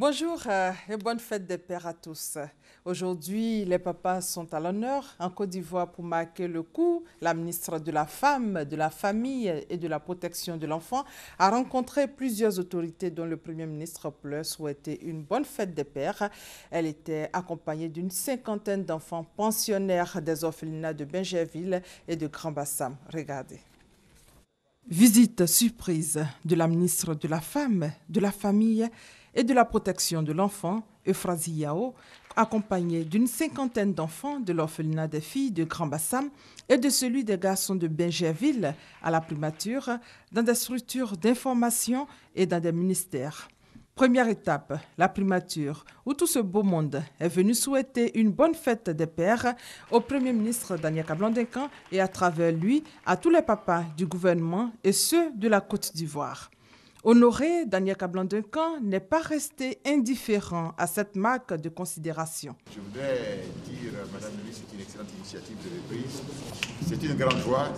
Bonjour et bonne fête des pères à tous. Aujourd'hui, les papas sont à l'honneur en Côte d'Ivoire pour marquer le coup. La ministre de la Femme, de la Famille et de la Protection de l'Enfant a rencontré plusieurs autorités dont le Premier ministre leur souhaitait une bonne fête des pères. Elle était accompagnée d'une cinquantaine d'enfants pensionnaires des orphelinats de Bingerville et de Grand-Bassam. Regardez. Visite surprise de la ministre de la Femme, de la Famille et de la Protection de l'Enfant, Euphrasie Yao, accompagnée d'une cinquantaine d'enfants de l'orphelinat des filles de Grand-Bassam et de celui des garçons de Bingerville à la primature, dans des structures d'information et dans des ministères. Première étape, la primature, où tout ce beau monde est venu souhaiter une bonne fête des pères au Premier ministre Daniel Blandincan et à travers lui à tous les papas du gouvernement et ceux de la Côte d'Ivoire. Honoré, Daniel Blandincan n'est pas resté indifférent à cette marque de considération. Je voudrais dire, Madame la ministre, c'est une excellente initiative que vous avez prise. C'est une grande joie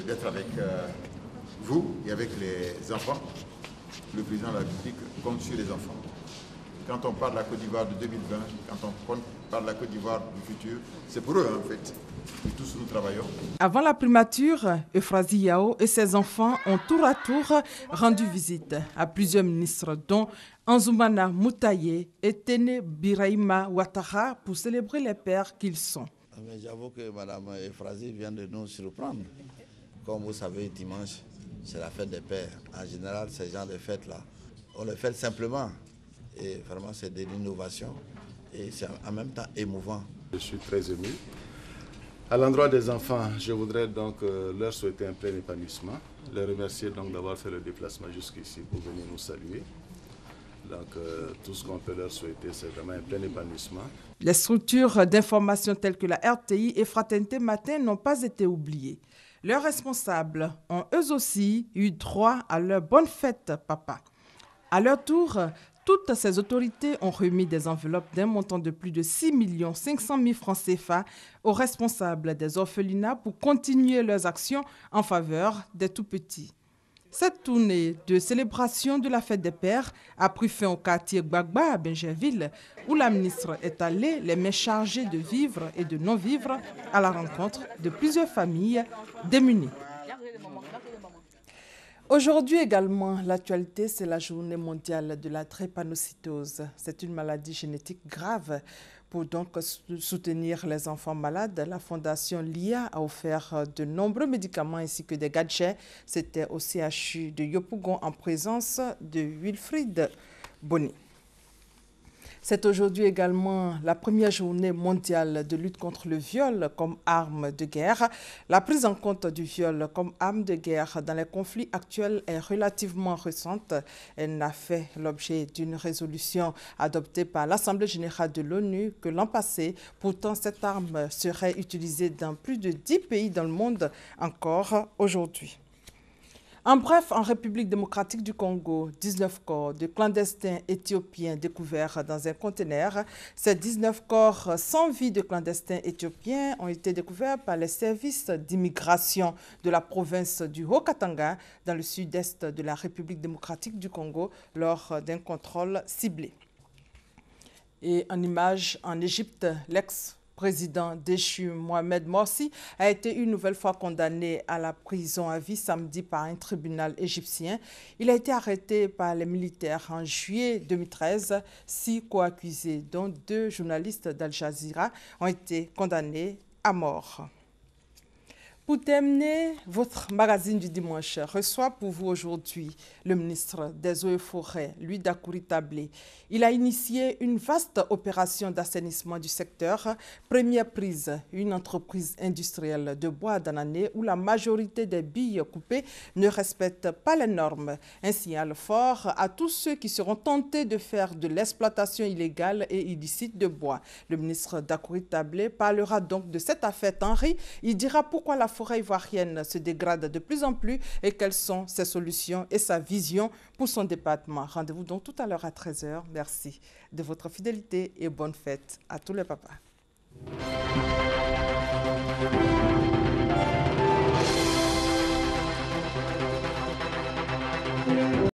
d'être avec vous et avec les enfants. Le président de la République compte sur les enfants. Quand on parle de la Côte d'Ivoire de 2020, quand on parle de la Côte d'Ivoire du futur, c'est pour eux en fait. Et tous nous travaillons. Avant la primature, Euphrasie Yao et ses enfants ont tour à tour rendu visite à plusieurs ministres, dont Anzoumana Moutaye et Téné Birahima Ouattara, pour célébrer les pères qu'ils sont. J'avoue que Mme Euphrasie vient de nous surprendre. Comme vous savez, dimanche, c'est la fête des pères. En général, ces genres de fêtes-là, on les fait simplement. Et vraiment, c'est de l'innovation et c'est en même temps émouvant. Je suis très ému. À l'endroit des enfants, je voudrais donc leur souhaiter un plein épanouissement, les remercier donc d'avoir fait le déplacement jusqu'ici pour venir nous saluer. Donc tout ce qu'on peut leur souhaiter, c'est vraiment un plein épanouissement. Les structures d'information telles que la RTI et Fraternité Matin n'ont pas été oubliées. Leurs responsables ont eux aussi eu droit à leur bonne fête, papa. À leur tour, toutes ces autorités ont remis des enveloppes d'un montant de plus de 6 500 000 francs CFA aux responsables des orphelinats pour continuer leurs actions en faveur des tout-petits. Cette tournée de célébration de la fête des pères a pris fin au quartier Gbagba à Bingerville, où la ministre est allée les mains chargées de vivres et de non-vivres à la rencontre de plusieurs familles démunies. Aujourd'hui également, l'actualité, c'est la journée mondiale de la drépanocytose. C'est une maladie génétique grave. Pour donc soutenir les enfants malades, la Fondation LIA a offert de nombreux médicaments ainsi que des gadgets. C'était au CHU de Yopougon en présence de Wilfried Bonny. C'est aujourd'hui également la première journée mondiale de lutte contre le viol comme arme de guerre. La prise en compte du viol comme arme de guerre dans les conflits actuels est relativement récente. Elle n'a fait l'objet d'une résolution adoptée par l'Assemblée générale de l'ONU que l'an passé. Pourtant, cette arme serait utilisée dans plus de 10 pays dans le monde encore aujourd'hui. En bref, en République démocratique du Congo, 19 corps de clandestins éthiopiens découverts dans un conteneur. Ces 19 corps sans vie de clandestins éthiopiens ont été découverts par les services d'immigration de la province du Haut-Katanga dans le sud-est de la République démocratique du Congo lors d'un contrôle ciblé. Et en image, en Égypte, l'ex-président déchu Mohamed Morsi a été une nouvelle fois condamné à la prison à vie samedi par un tribunal égyptien. Il a été arrêté par les militaires en juillet 2013. 6 co-accusés, dont 2 journalistes d'Al Jazeera, ont été condamnés à mort. Pour terminer, votre magazine du dimanche reçoit pour vous aujourd'hui le ministre des Eaux et Forêts, Louis Dakouri Tablé. Il a initié une vaste opération d'assainissement du secteur. Première prise, une entreprise industrielle de bois d'Anané où la majorité des billes coupées ne respectent pas les normes. Un signal fort à tous ceux qui seront tentés de faire de l'exploitation illégale et illicite de bois. Le ministre Dakouri Tablé parlera donc de cette affaire Henri. Il dira pourquoi la forêt ivoirienne se dégrade de plus en plus et quelles sont ses solutions et sa vision pour son département. Rendez-vous donc tout à l'heure à 13 h. Merci de votre fidélité et bonne fête à tous les papas.